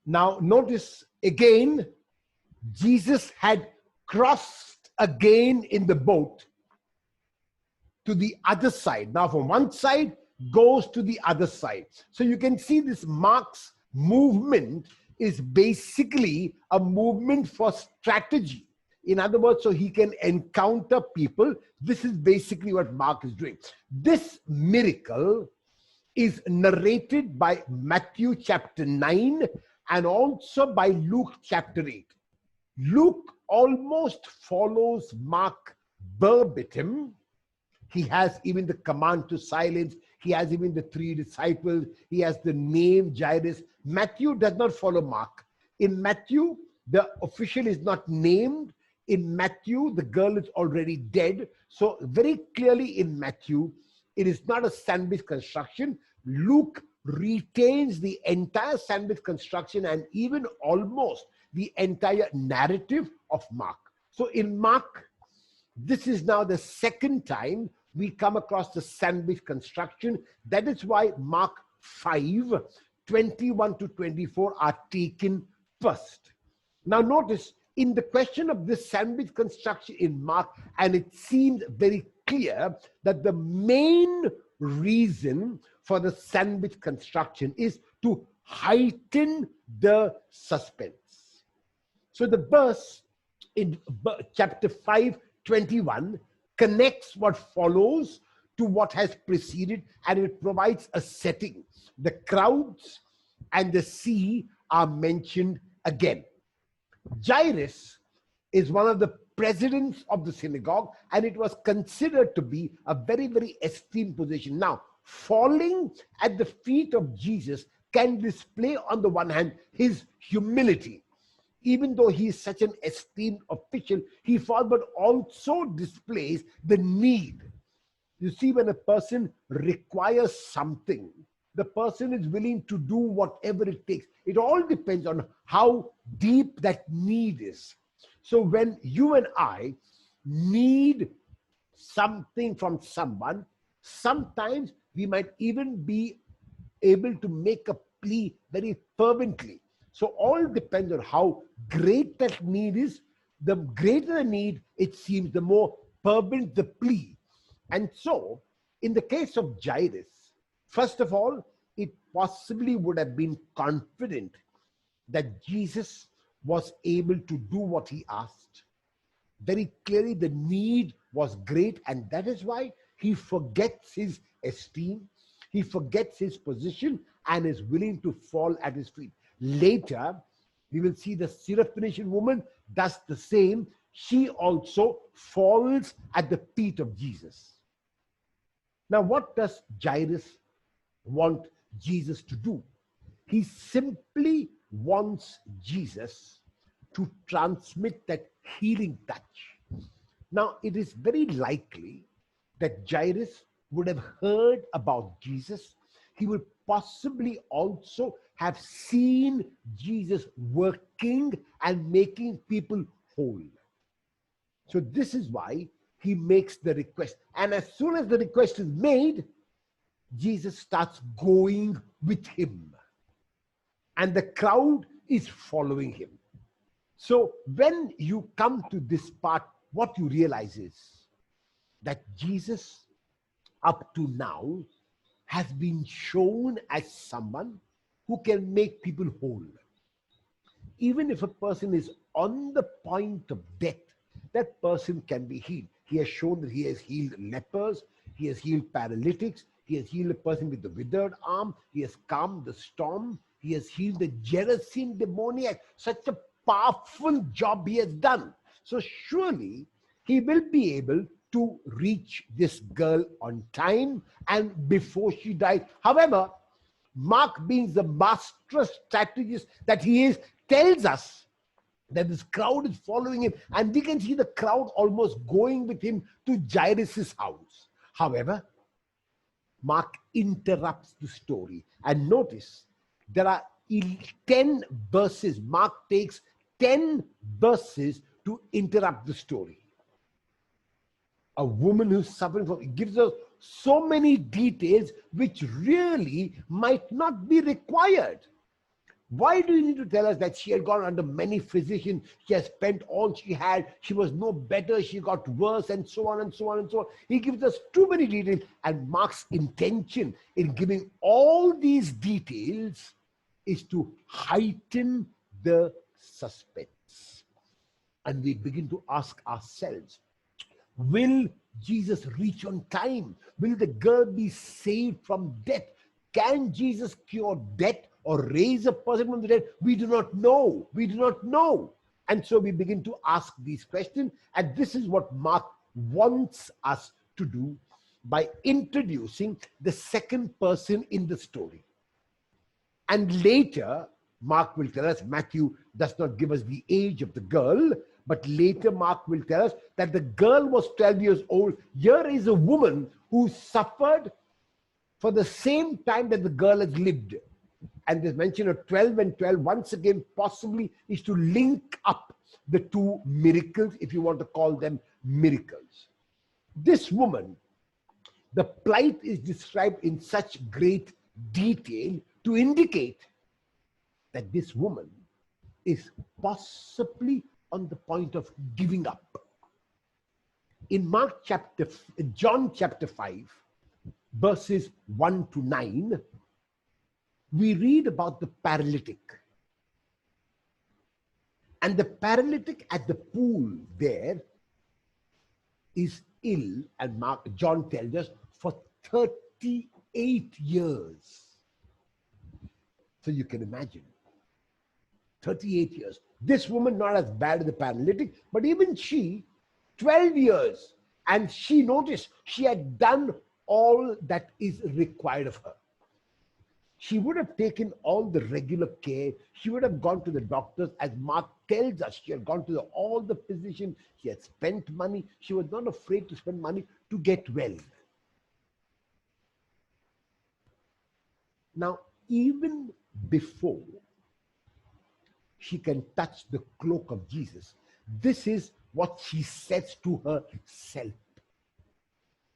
Now notice again, Jesus had crossed again in the boat to the other side. Now from one side goes to the other side. So you can see this Mark's movement is basically a movement for strategy. In other words, so he can encounter people. This is basically what Mark is doing. This miracle is narrated by Matthew chapter 9 and also by Luke chapter 8. Luke almost follows Mark verbatim. He has even the command to silence. He has even the 3 disciples. He has the name Jairus. Matthew does not follow Mark. In Matthew, the official is not named. In Matthew, the girl is already dead. So very clearly in Matthew, it is not a sandwich construction. Luke retains the entire sandwich construction and even almost the entire narrative of Mark. So in Mark, this is now the second time we come across the sandwich construction. That is why Mark 5, 21 to 24 are taken first. Now notice, in the question of this sandwich construction in Mark, and it seems very clear that the main reason for the sandwich construction is to heighten the suspense. So the verse in chapter 5, 21 connects what follows to what has preceded, and it provides a setting. The crowds and the sea are mentioned again. Jairus is one of the presidents of the synagogue, and it was considered to be a very, very esteemed position. Now, falling at the feet of Jesus can display, on the one hand, his humility. Even though he is such an esteemed official, he falls, but also displays the need. You see, when a person requires something, the person is willing to do whatever it takes. It all depends on how deep that need is. So when you and I need something from someone, sometimes we might even be able to make a plea very fervently. So all depends on how great that need is. The greater the need, it seems, the more fervent the plea. And so, in the case of Jairus, first of all, it possibly would have been confident that Jesus was able to do what he asked. Very clearly, the need was great, and that is why he forgets his esteem, he forgets his position, and is willing to fall at his feet. Later, we will see the Syrophoenician woman does the same. She also falls at the feet of Jesus. Now, what does Jairus want Jesus to do? He simply wants Jesus to transmit that healing touch. Now, it is very likely that Jairus would have heard about Jesus. He would possibly also have seen Jesus working and making people whole. So this is why he makes the request. And as soon as the request is made, Jesus starts going with him. And the crowd is following him. So when you come to this part, what you realize is that Jesus, up to now, has been shown as someone who can make people whole. Even if a person is on the point of death, that person can be healed. He has shown that he has healed lepers, he has healed paralytics, he has healed a person with the withered arm, he has calmed the storm, he has healed the Gerasene demoniac. Such a powerful job he has done. So surely he will be able to reach this girl on time and before she dies. However, Mark, being the master strategist that he is, tells us that this crowd is following him, and we can see the crowd almost going with him to Jairus' house. However, Mark interrupts the story. And notice, there are 10 verses. Mark takes 10 verses to interrupt the story. A woman who's suffering from, it gives us so many details which really might not be required. Why do you need to tell us that she had gone under many physicians? She has spent all she had. She was no better. She got worse, and so on and so on and so on. He gives us too many details, and Mark's intention in giving all these details is to heighten the suspense. And we begin to ask ourselves, will Jesus reach on time? Will the girl be saved from death? Can Jesus cure death or raise a person from the dead? We do not know. We do not know. And so we begin to ask these questions. And this is what Mark wants us to do by introducing the second person in the story. And later, Mark will tell us, Matthew does not give us the age of the girl, but later Mark will tell us that the girl was 12 years old. Here is a woman who suffered for the same time that the girl has lived. And this mention of 12 and 12, once again, possibly is to link up the two miracles, if you want to call them miracles. This woman, the plight is described in such great detail to indicate that this woman is possibly on the point of giving up. In John chapter 5, verses 1 to 9, we read about the paralytic. And the paralytic at the pool there is ill, and John tells us, for 38 years. So you can imagine, 38 years. This woman, not as bad as the paralytic, but even she, 12 years. And she noticed she had done all that is required of her. She would have taken all the regular care. She would have gone to the doctors, as Mark tells us. She had gone to all the physicians. She had spent money. She was not afraid to spend money to get well. Now, even before she can touch the cloak of Jesus, this is what she says to herself.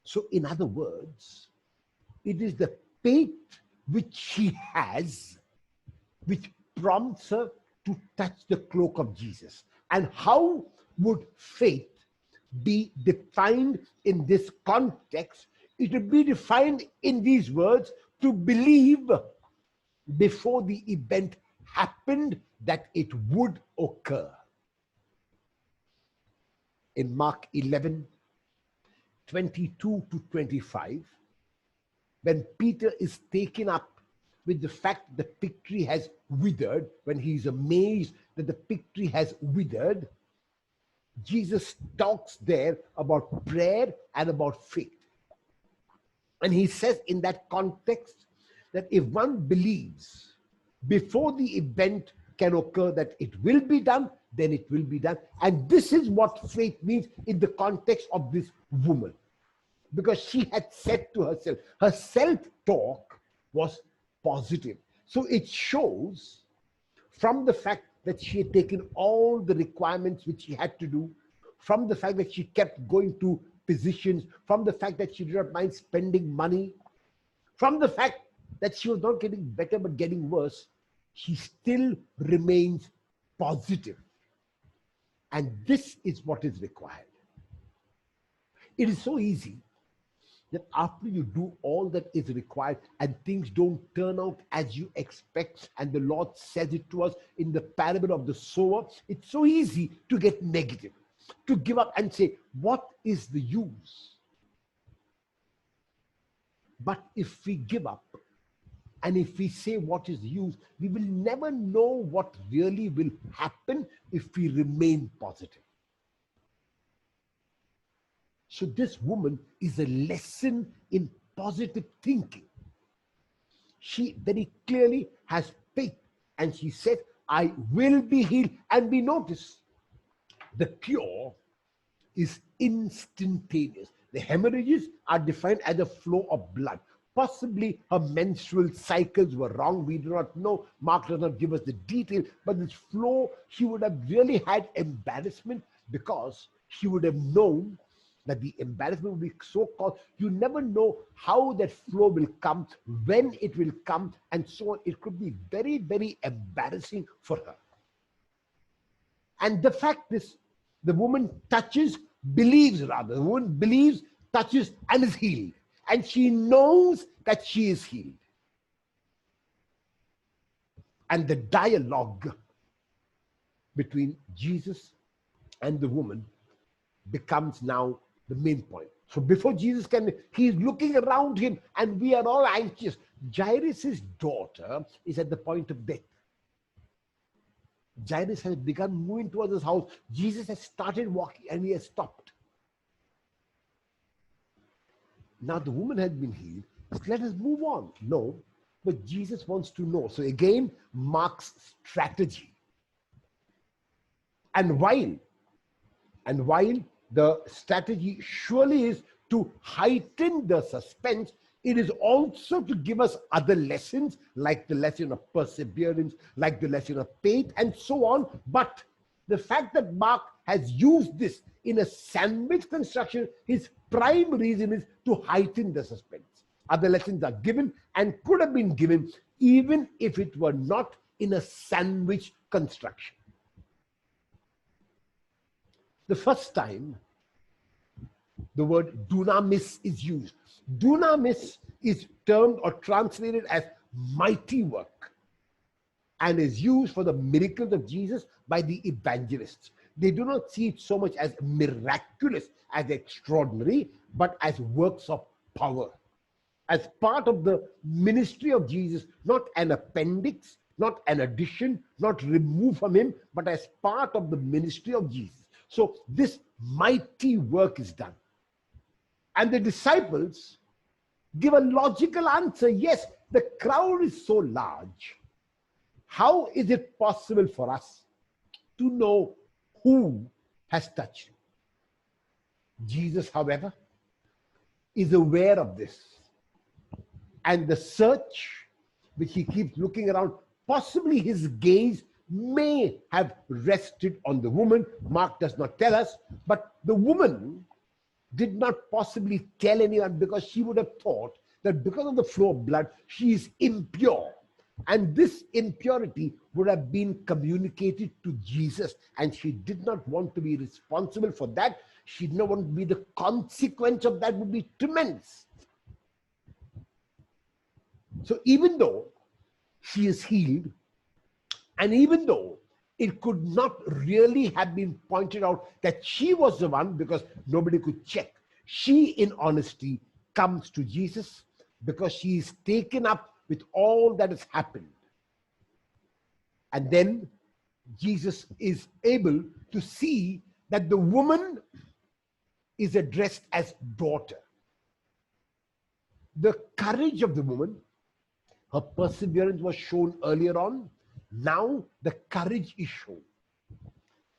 So, in other words, it is the faith which she has which prompts her to touch the cloak of Jesus. And how would faith be defined in this context? It would be defined in these words: to believe before the event happened that it would occur. In Mark 11, 22 to 25, when Peter is taken up with the fact the fig tree has withered, when he is amazed that the fig tree has withered, Jesus talks there about prayer and about faith. And he says in that context that if one believes before the event can occur that it will be done, then it will be done. And this is what faith means in the context of this woman. Because she had said to herself, her self-talk was positive. So it shows from the fact that she had taken all the requirements which she had to do, from the fact that she kept going to physicians, from the fact that she did not mind spending money, from the fact that she was not getting better but getting worse, she still remains positive. And this is what is required. It is so easy that after you do all that is required and things don't turn out as you expect, and the Lord says it to us in the parable of the sower, it's so easy to get negative, to give up and say, what is the use? But if we give up, and if we say what is the use, we will never know what really will happen if we remain positive. So this woman is a lesson in positive thinking. She very clearly has faith, and she says, I will be healed. And we notice the cure is instantaneous. The hemorrhages are defined as a flow of blood. Possibly her menstrual cycles were wrong. We do not know. Mark does not give us the detail. But this flow, she would have really had embarrassment, because she would have known that the embarrassment will be so called. You never know how that flow will come, when it will come, and so on. It could be very, very embarrassing for her. And the fact is, the woman touches, believes rather. The woman believes, touches, and is healed. And she knows that she is healed. And the dialogue between Jesus and the woman becomes now the main point. So before Jesus can, he's looking around him, and we are all anxious. Jairus' daughter is at the point of death. Jairus has begun moving towards his house. Jesus has started walking and he has stopped. Now the woman has been healed. Let us move on. No, but Jesus wants to know. So again, Mark's strategy. And while the strategy surely is to heighten the suspense, it is also to give us other lessons, like the lesson of perseverance, like the lesson of faith, and so on. But the fact that Mark has used this in a sandwich construction, his prime reason is to heighten the suspense. Other lessons are given and could have been given even if it were not in a sandwich construction. The first time the word dunamis is used. Dunamis is termed or translated as mighty work and is used for the miracles of Jesus by the evangelists. They do not see it so much as miraculous, as extraordinary, but as works of power, as part of the ministry of Jesus, not an appendix, not an addition, not removed from him, but as part of the ministry of Jesus. So this mighty work is done. And the disciples give a logical answer. Yes, the crowd is so large. How is it possible for us to know who has touched him? Jesus, however, is aware of this. And the search, which he keeps looking around, possibly his gaze may have rested on the woman. Mark does not tell us, but the woman did not possibly tell anyone, because she would have thought that because of the flow of blood, she is impure. And this impurity would have been communicated to Jesus, and she did not want to be responsible for that. She did not want to be the consequence of that would be tremendous. So even though she is healed, and even though it could not really have been pointed out that she was the one, because nobody could check, she in honesty comes to Jesus because she is taken up with all that has happened. And then Jesus is able to see that the woman is addressed as daughter. The courage of the woman, her perseverance was shown earlier on. Now the courage is shown.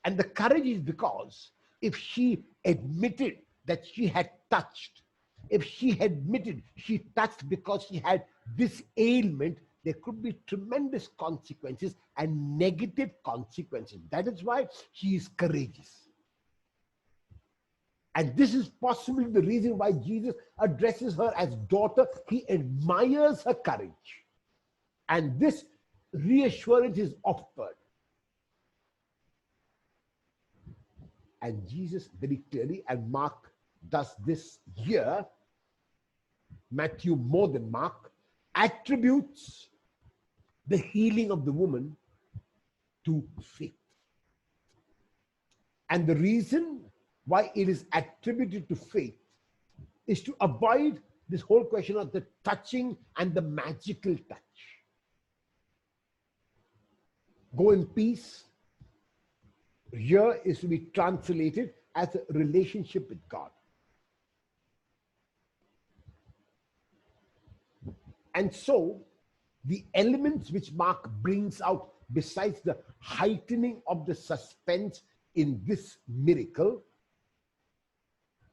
And the courage is because if she admitted that she had touched, if she admitted she touched because she had this ailment, there could be tremendous consequences and negative consequences. That is why she is courageous. And this is possibly the reason why Jesus addresses her as daughter. He admires her courage. And this reassurance is offered. And Jesus very clearly, and Mark does this here, Matthew more than Mark, attributes the healing of the woman to faith. And the reason why it is attributed to faith is to avoid this whole question of the touching and the magical touch. Go in peace here is to be translated as a relationship with God. And so the elements which Mark brings out, besides the heightening of the suspense in this miracle,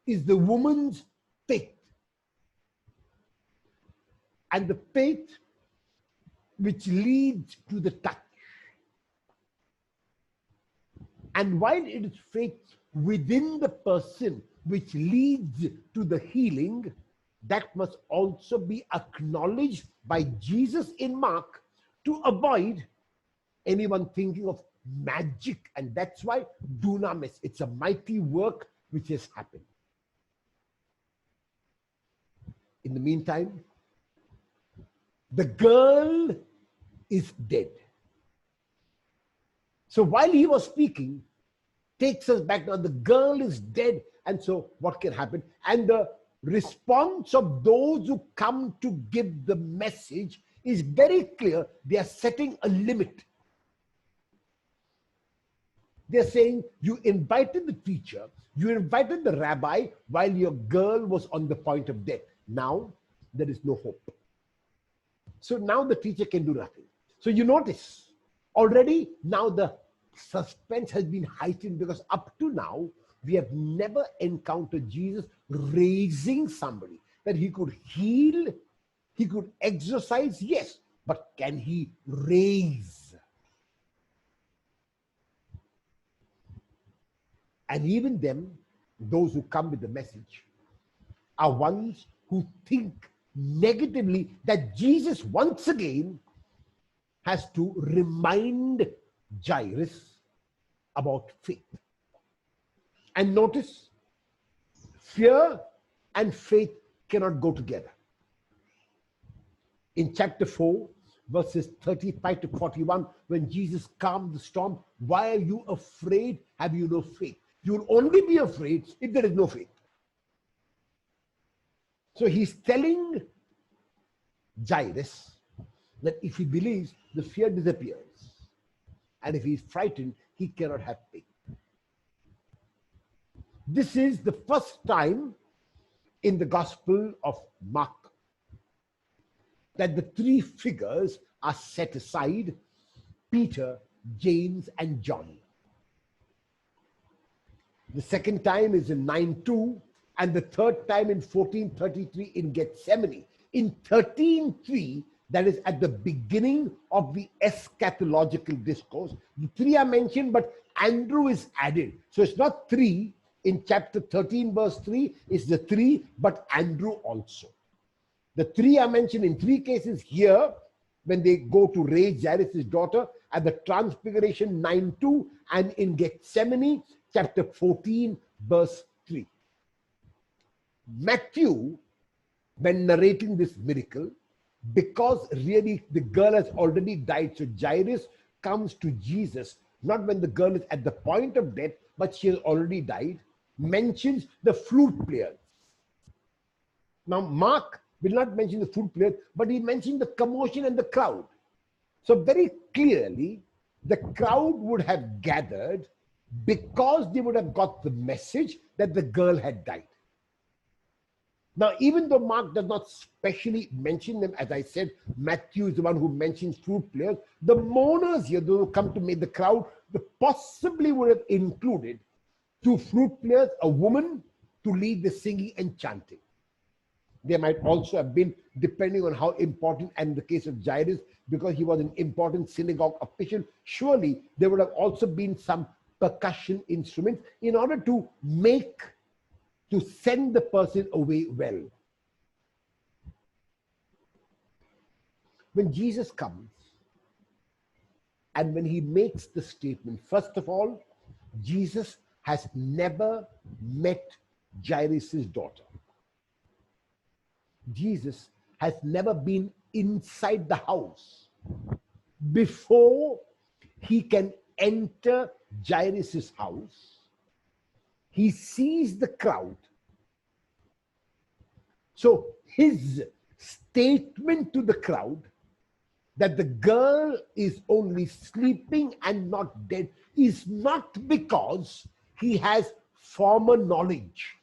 is the woman's faith. And the faith which leads to the touch. And while it is faith within the person which leads to the healing, that must also be acknowledged by Jesus in Mark to avoid anyone thinking of magic. And that's why dunamis, it's a mighty work which has happened. In the meantime, the girl is dead. So while he was speaking, takes us back now, the girl is dead. And so what can happen? And the response of those who come to give the message is very clear. They are setting a limit. They're saying, you invited the teacher, you invited the rabbi while your girl was on the point of death. Now there is no hope. So now the teacher can do nothing. So you notice already now the suspense has been heightened, because up to now we have never encountered Jesus raising somebody. That he could heal, he could exorcise, yes, but can he raise? And even them, those who come with the message, are ones who think negatively that Jesus once again has to remind Jairus about faith. And notice, fear and faith cannot go together. In chapter 4, verses 35 to 41, when Jesus calmed the storm, why are you afraid? Have you no faith? You will only be afraid if there is no faith. So he's telling Jairus that if he believes, the fear disappears. And if he's frightened, he cannot have faith. This is the first time in the Gospel of Mark that the three figures are set aside: Peter, James, and John. The second time is in 9:2, and the third time in 14:33 in Gethsemane. In 13:3, that is at the beginning of the eschatological discourse, the three are mentioned, but Andrew is added. So it's not three in chapter 13, verse 3, it's the three, but Andrew also. The three are mentioned in three cases here when they go to raise Jairus' daughter, at the Transfiguration 9:2, and in Gethsemane chapter 14, verse 3. Matthew, when narrating this miracle, because really the girl has already died, so Jairus comes to Jesus, not when the girl is at the point of death, but she has already died, mentions the flute players. Now, Mark will not mention the flute players, but he mentioned the commotion and the crowd. So very clearly, the crowd would have gathered because they would have got the message that the girl had died. Now, even though Mark does not specially mention them, as I said, Matthew is the one who mentions flute players, the mourners here, those who come to meet the crowd, they possibly would have included two flute players, a woman to lead the singing and chanting. There might also have been, depending on how important, and in the case of Jairus, because he was an important synagogue official, surely there would have also been some percussion instruments in order to send the person away well. When Jesus comes and when he makes the statement, first of all, Jesus has never met Jairus' daughter. Jesus has never been inside the house before he can enter Jairus' house. He sees the crowd. So his statement to the crowd that the girl is only sleeping and not dead is not because he has former knowledge.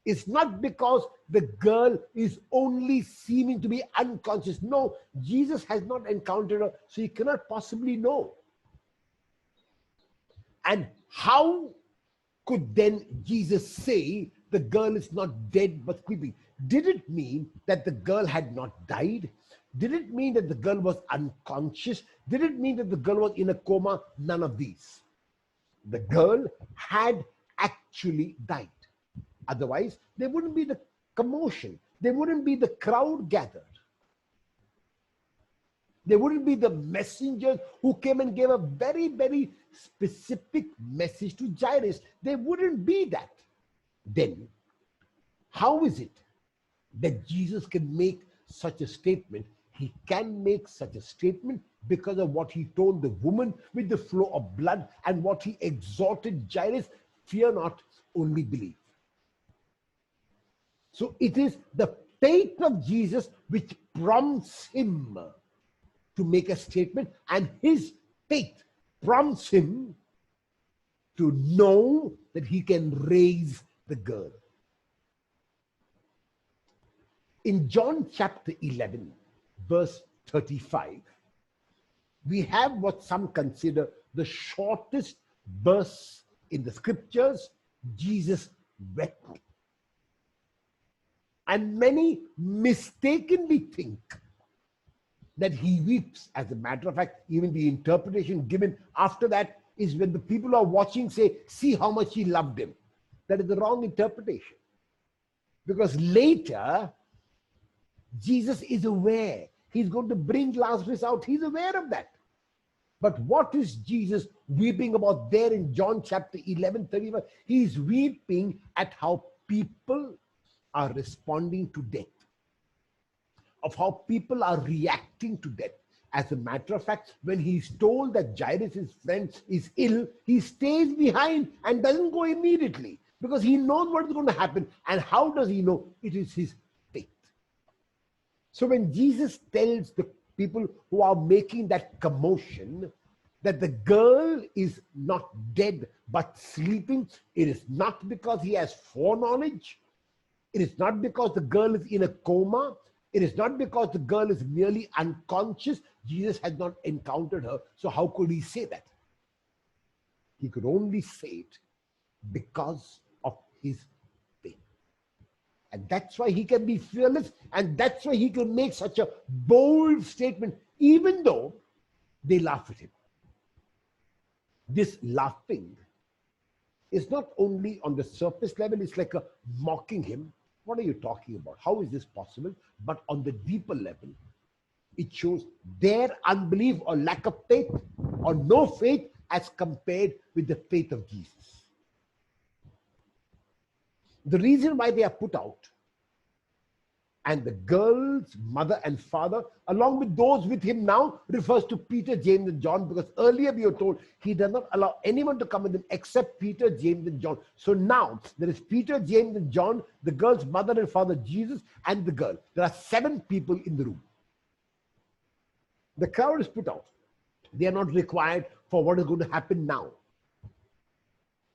It's not because the girl is only seeming to be unconscious. No, Jesus has not encountered her, so he cannot possibly know. And how could then Jesus say the girl is not dead but sleeping? Did it mean that the girl had not died? Did it mean that the girl was unconscious? Did it mean that the girl was in a coma? None of these. The girl had actually died. Otherwise, there wouldn't be the commotion. There wouldn't be the crowd gathered. There wouldn't be the messengers who came and gave a very, very specific message to Jairus. There wouldn't be that. Then, how is it that Jesus can make such a statement? He can make such a statement because of what he told the woman with the flow of blood and what he exhorted Jairus, fear not, only believe. So it is the faith of Jesus which prompts him to make a statement, and his faith prompts him to know that he can raise the girl. In John chapter 11, verse 35, we have what some consider the shortest verse in the scriptures. Jesus wept. And many mistakenly think that he weeps. As a matter of fact, even the interpretation given after that is when the people who are watching say, see how much he loved him. That is the wrong interpretation. Because later, Jesus is aware. He's going to bring Lazarus out. He's aware of that. But what is Jesus weeping about there in John chapter 11, 35? He's weeping at how people are responding to death, of how people are reacting to death. As a matter of fact, when he's told that Jairus, his friend, is ill, he stays behind and doesn't go immediately because he knows what is going to happen. And how does he know? It is his faith. So when Jesus tells the people who are making that commotion that the girl is not dead but sleeping, it is not because he has foreknowledge. It is not because the girl is in a coma. It is not because the girl is merely unconscious. Jesus has not encountered her. So how could he say that? He could only say it because of his faith. And that's why he can be fearless. And that's why he can make such a bold statement, even though they laugh at him. This laughing is not only on the surface level, it's like a mocking him. What are you talking about? How is this possible? But on the deeper level, it shows their unbelief or lack of faith or no faith as compared with the faith of Jesus. The reason why they are put out, and the girl's mother and father, along with those with him now, refers to Peter, James, and John, because earlier we were told he does not allow anyone to come with him except Peter, James, and John. So now there is Peter, James, and John, the girl's mother and father, Jesus, and the girl. There are 7 people in the room. The crowd is put out. They are not required for what is going to happen now.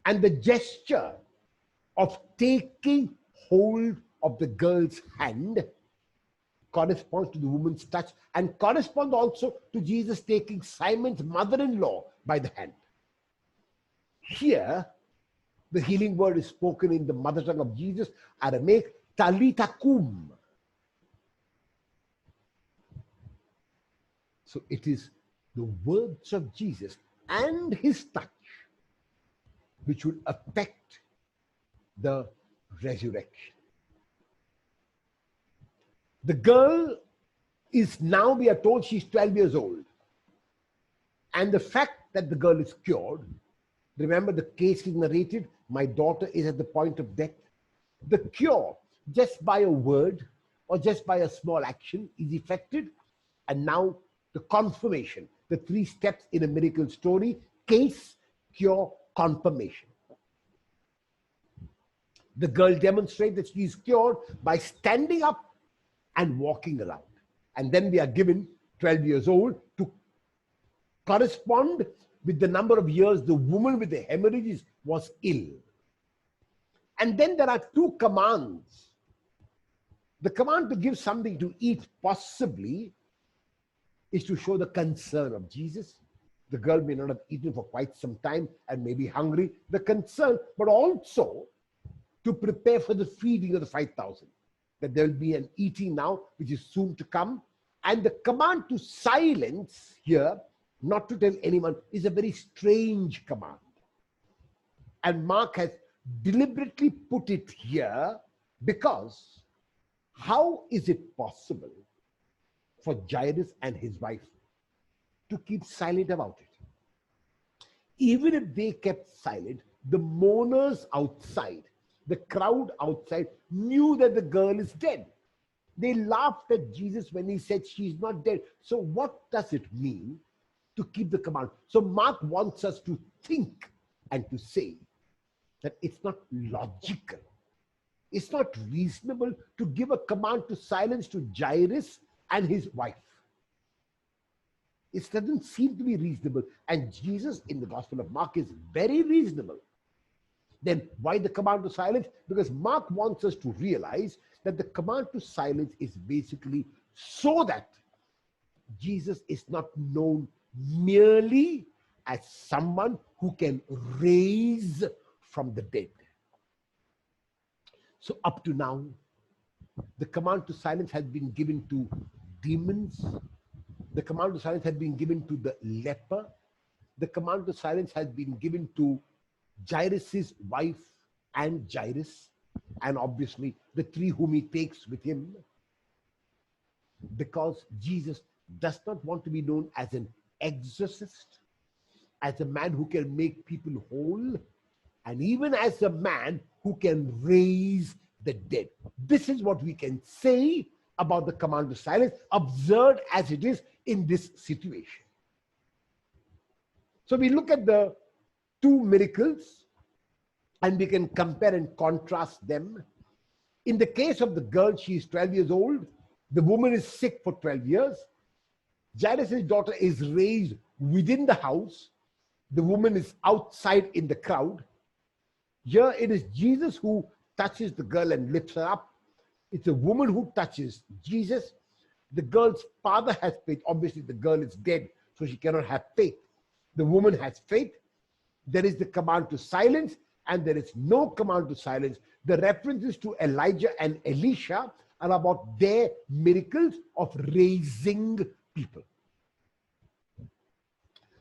And the gesture of taking hold of the girl's hand corresponds to the woman's touch and corresponds also to Jesus taking Simon's mother-in-law by the hand. Here, the healing word is spoken in the mother tongue of Jesus, Aramaic, Talitha kum. So it is the words of Jesus and his touch which will affect the resurrection. The girl is now, we are told, she's 12 years old. And the fact that the girl is cured, remember the case is narrated, my daughter is at the point of death. The cure, just by a word or just by a small action, is effected. And now the confirmation, the 3 steps in a miracle story: case, cure, confirmation. The girl demonstrates that she is cured by standing up and walking around. And then we are given 12 years old to correspond with the number of years the woman with the hemorrhages was ill. And then there are 2 commands. The command to give something to eat possibly is to show the concern of Jesus. The girl may not have eaten for quite some time and may be hungry. The concern, but also to prepare for the feeding of the 5,000. That there will be an eating now, which is soon to come. And the command to silence here, not to tell anyone, is a very strange command. And Mark has deliberately put it here because how is it possible for Jairus and his wife to keep silent about it? Even if they kept silent, the mourners outside, the crowd outside, knew that the girl is dead. They laughed at Jesus when he said she's not dead. So, what does it mean to keep the command? So, Mark wants us to think and to say that it's not logical, it's not reasonable to give a command to silence to Jairus and his wife. It doesn't seem to be reasonable. And Jesus in the Gospel of Mark is very reasonable. Then why the command to silence? Because Mark wants us to realize that the command to silence is basically so that Jesus is not known merely as someone who can raise from the dead. So up to now, the command to silence has been given to demons. The command to silence has been given to the leper. The command to silence has been given to Jairus' wife and Jairus, and obviously the three whom he takes with him, because Jesus does not want to be known as an exorcist, as a man who can make people whole, and even as a man who can raise the dead. This is what we can say about the command to silence, absurd as it is in this situation. So we look at the two miracles and we can compare and contrast them. In the case of the girl, she is 12 years old. The woman is sick for 12 years. Jairus' daughter is raised within the house. The woman is outside in the crowd. Here it is Jesus who touches the girl and lifts her up. It's a woman who touches Jesus. The girl's father has faith. Obviously, the girl is dead, so she cannot have faith. The woman has faith. There is the command to silence, and there is no command to silence. The references to Elijah and Elisha are about their miracles of raising people.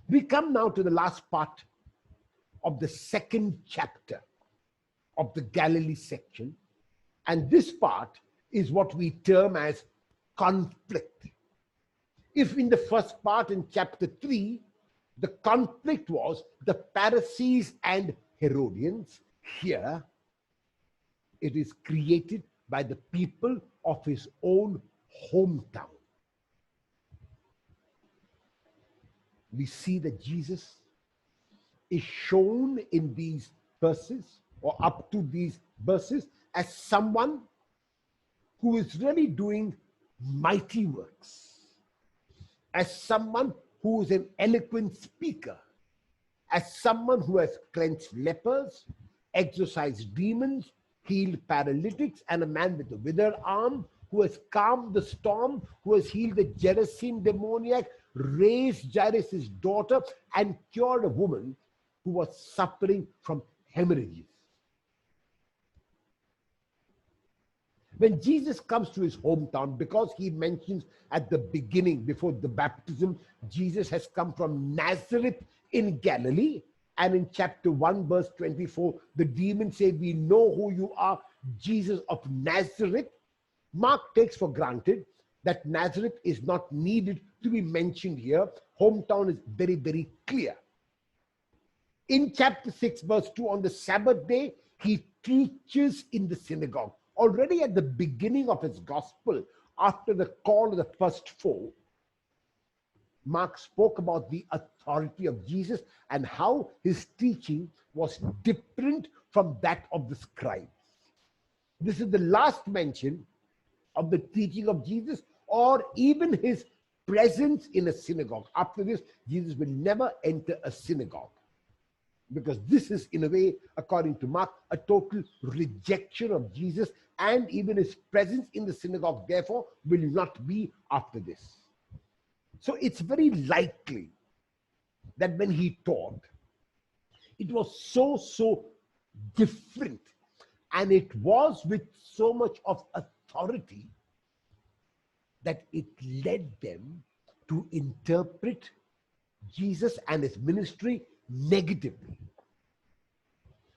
We come now to the last part of the second chapter of the Galilee section, and this part is what we term as conflict. If in the first part in chapter 3, the conflict was the Pharisees and Herodians, here it is created by the people of his own hometown. We see that Jesus is shown in these verses, or up to these verses, as someone who is really doing mighty works, as someone who is an eloquent speaker, as someone who has cleansed lepers, exorcised demons, healed paralytics, and a man with a withered arm, who has calmed the storm, who has healed the Gerasene demoniac, raised Jairus' daughter, and cured a woman who was suffering from hemorrhages. When Jesus comes to his hometown, because he mentions at the beginning, before the baptism, Jesus has come from Nazareth in Galilee. And in chapter 1, verse 24, the demons say, "We know who you are, Jesus of Nazareth." Mark takes for granted that Nazareth is not needed to be mentioned here. Hometown is very, very clear. In chapter 6, verse 2, on the Sabbath day, he teaches in the synagogue. Already at the beginning of his gospel, after the call of the first four, Mark spoke about the authority of Jesus and how his teaching was different from that of the scribes. This is the last mention of the teaching of Jesus, or even his presence in a synagogue. After this, Jesus will never enter a synagogue, because this is, in a way, according to Mark, a total rejection of Jesus, and even his presence in the synagogue, therefore, will not be after this. So it's very likely that when he taught, it was so different, and it was with so much of authority that it led them to interpret Jesus and his ministry negatively.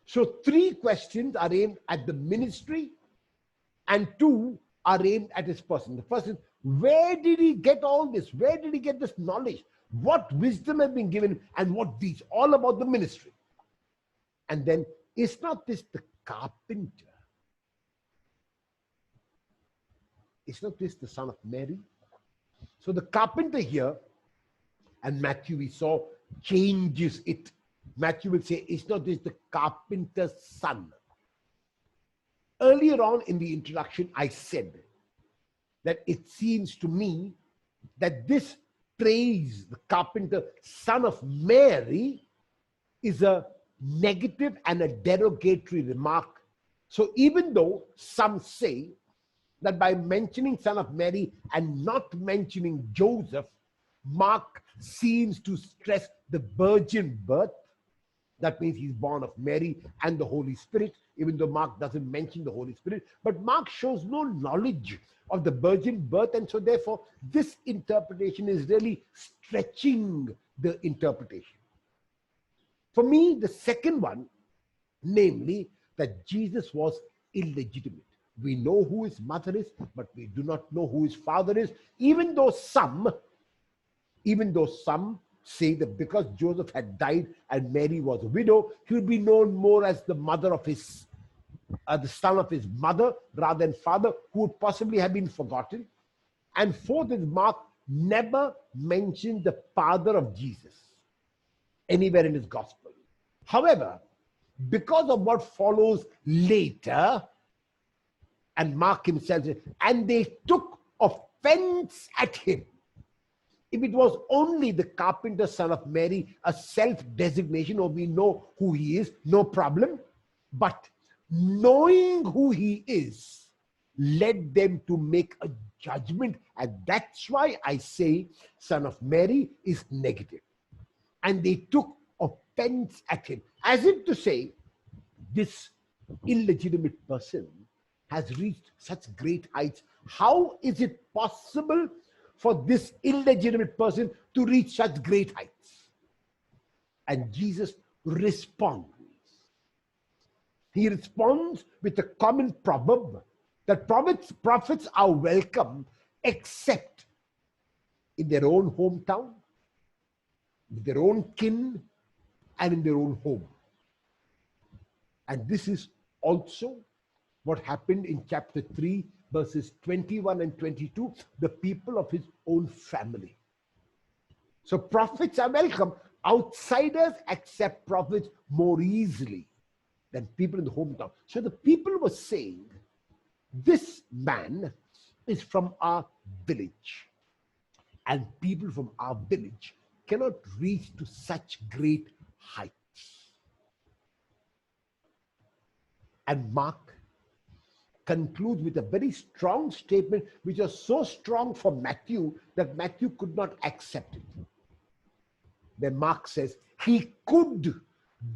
So 3 questions are aimed at the ministry and 2 are aimed at his person. The first is, where did he get all this? Where did he get this knowledge? What wisdom has been given and what these? All about the ministry. And then, is not this the carpenter? Is not this the son of Mary? So the carpenter here, and Matthew we saw changes it. Matthew will say, is not this the carpenter's son? Earlier on in the introduction, I said that it seems to me that this praise, the carpenter, son of Mary, is a negative and a derogatory remark. So even though some say that by mentioning son of Mary and not mentioning Joseph, Mark seems to stress the virgin birth. That means he's born of Mary and the Holy Spirit, even though Mark doesn't mention the Holy Spirit. But Mark shows no knowledge of the virgin birth, and so therefore this interpretation is really stretching the interpretation. For me, the second one, namely that Jesus was illegitimate. We know who his mother is, but we do not know who his father is, even though some say that because Joseph had died and Mary was a widow, he would be known more as the mother of his, the son of his mother rather than father, who would possibly have been forgotten. And fourth is, Mark never mentioned the father of Jesus anywhere in his gospel. However, because of what follows later, and Mark himself said, and they took offense at him. If it was only the carpenter son of Mary, a self-designation, or we know who he is, no problem. But knowing who he is led them to make a judgment, and that's why I say son of Mary is negative. And they took offense at him, as if to say, this illegitimate person has reached such great heights. How is it possible for this illegitimate person to reach such great heights? And Jesus responds. He responds with a common proverb that prophets are welcome except in their own hometown, with their own kin, and in their own home. And this is also what happened in chapter 3, verses 21 and 22, the people of his own family. So prophets are welcome. Outsiders accept prophets more easily than people in the hometown. So the people were saying, this man is from our village, and people from our village cannot reach to such great heights. And Mark concludes with a very strong statement, which was so strong for Matthew that Matthew could not accept it. Then Mark says, he could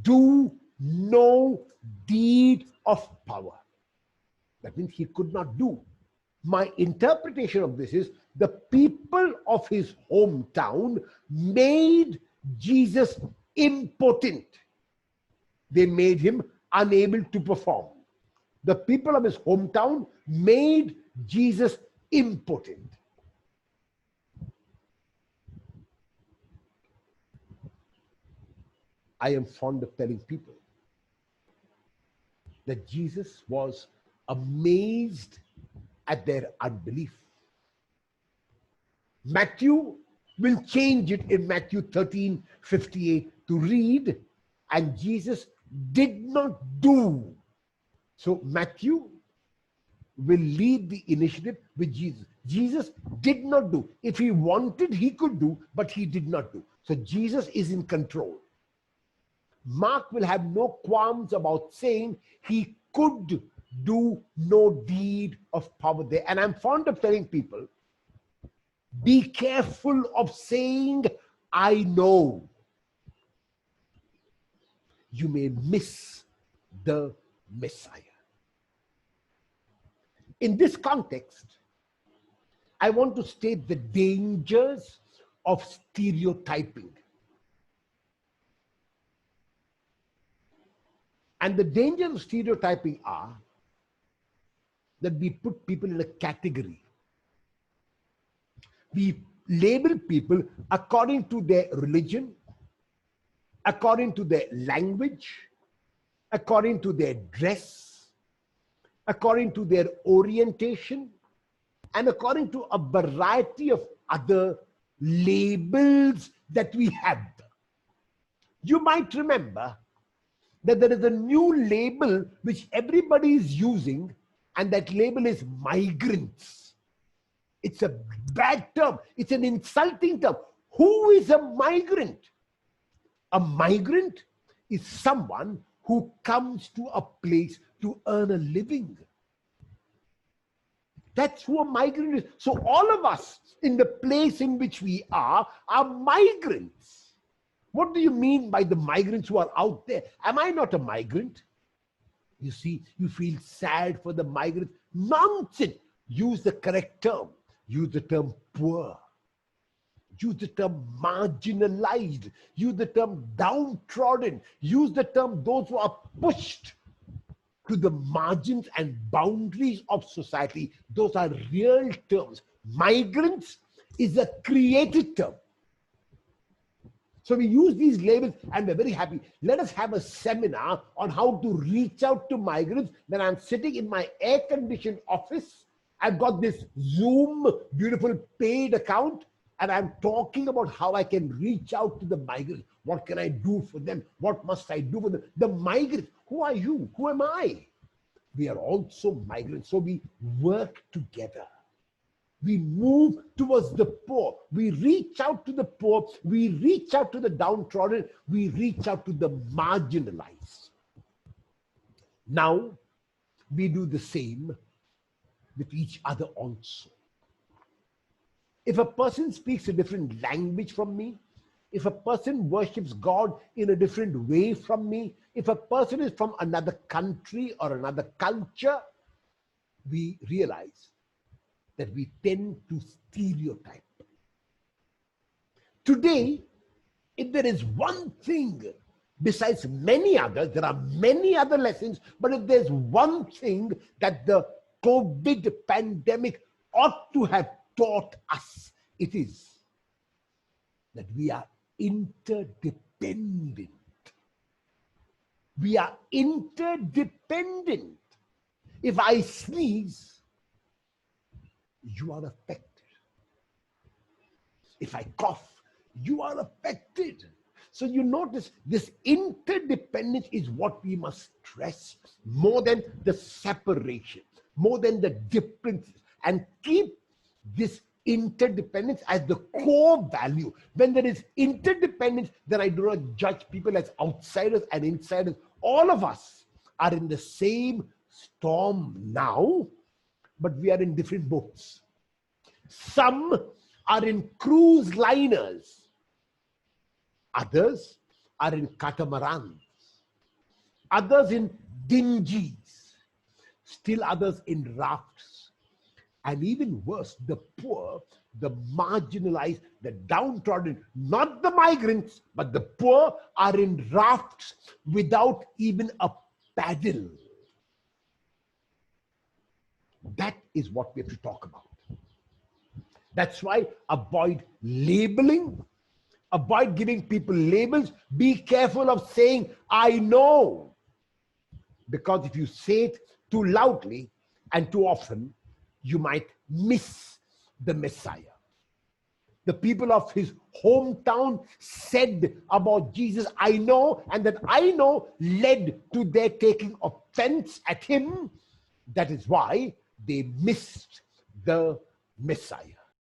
do no deed of power. That means he could not do. My interpretation of this is, the people of his hometown made Jesus impotent. They made him unable to perform. The people of his hometown made Jesus impotent. I am fond of telling people that Jesus was amazed at their unbelief. Matthew will change it in Matthew 13:58 to read, and Jesus did not do. So Matthew will lead the initiative with Jesus. Jesus did not do. If he wanted, he could do, but he did not do. So Jesus is in control. Mark will have no qualms about saying he could do no deed of power there. And I'm fond of telling people, be careful of saying, I know. You may miss the Messiah. In this context, I want to state the dangers of stereotyping. And the dangers of stereotyping are that we put people in a category. We label people according to their religion, according to their language, according to their dress, according to their orientation, and according to a variety of other labels that we have. You might remember that there is a new label which everybody is using, and that label is migrants. It's a bad term. It's an insulting term. Who is a migrant? A migrant is someone who comes to a place to earn a living. That's who a migrant is. So all of us in the place in which we are migrants. What do you mean by the migrants who are out there? Am I not a migrant? You see, you feel sad for the migrants. Nonsense. Use the correct term. Use the term poor. Use the term marginalized. Use the term downtrodden. Use the term those who are pushed to the margins and boundaries of society. Those are real terms. Migrants is a created term. So we use these labels and we're very happy. Let us have a seminar on how to reach out to migrants. Then I'm sitting in my air-conditioned office. I've got this Zoom beautiful paid account, and I'm talking about how I can reach out to the migrants. What can I do for them? What must I do for them? The migrants, who are you? Who am I? We are also migrants. So we work together. We move towards the poor. We reach out to the poor. We reach out to the downtrodden. We reach out to the marginalized. Now, we do the same with each other also. If a person speaks a different language from me, if a person worships God in a different way from me, if a person is from another country or another culture, we realize that we tend to stereotype. Today, if there is one thing besides many others, there are many other lessons, but if there's one thing that the COVID pandemic ought to have taught us, it is that we are interdependent. We are interdependent. If I sneeze, you are affected. If I cough, you are affected. So you notice this interdependence is what we must stress more than the separation, more than the differences, and keep this interdependence as the core value. When there is interdependence, then I do not judge people as outsiders and insiders. All of us are in the same storm now, but we are in different boats. Some are in cruise liners. Others are in catamarans. Others in dinghies. Still others in rafts. And even worse, the poor, the marginalized, the downtrodden, not the migrants, but the poor are in rafts without even a paddle. That is what we have to talk about. That's why avoid labeling, avoid giving people labels. Be careful of saying, I know. Because if you say it too loudly and too often, you might miss the Messiah. The people of his hometown said about Jesus, I know, and that I know led to their taking offense at him. That is why they missed the Messiah.